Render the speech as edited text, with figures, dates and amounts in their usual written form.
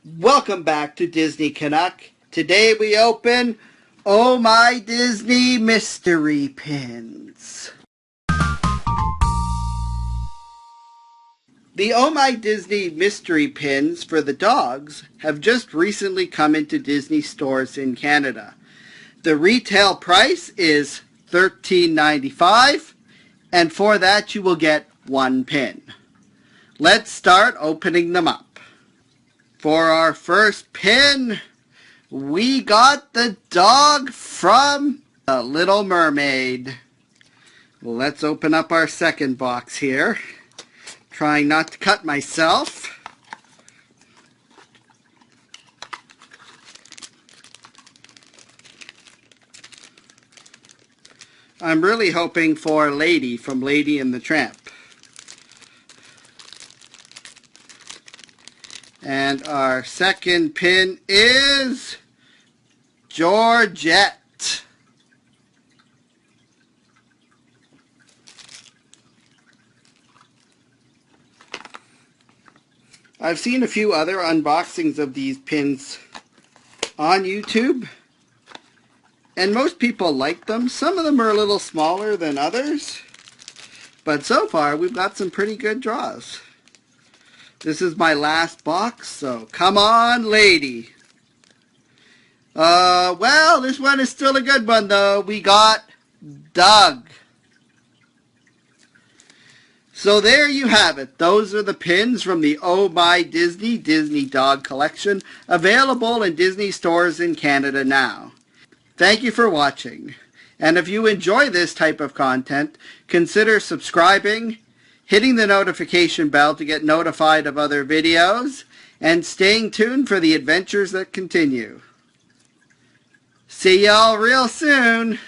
Welcome back to Disney Canuck. Today we open Oh My Disney Mystery Pins. The Oh My Disney Mystery Pins for the dogs have just recently come into Disney stores in Canada. The retail price is $13.95, and for that you will get one pin. Let's start opening them up. For our first pin, we got the dog from The Little Mermaid. Let's open up our second box here. Trying not to cut myself. I'm really hoping for Lady from Lady and the Tramp. And our second pin is Georgette. I've seen a few other unboxings of these pins on YouTube, and most people like them. Some of them are a little smaller than others, but so far we've got some pretty good draws. This is my last box, so come on, Lady. Well, this one is still a good one, though. We got Doug. So there you have it. Those are the pins from the Oh My Disney Dog Collection, available in Disney stores in Canada now. Thank you for watching. And if you enjoy this type of content, consider subscribing, hitting the notification bell to get notified of other videos, and staying tuned for the adventures that continue. See y'all real soon!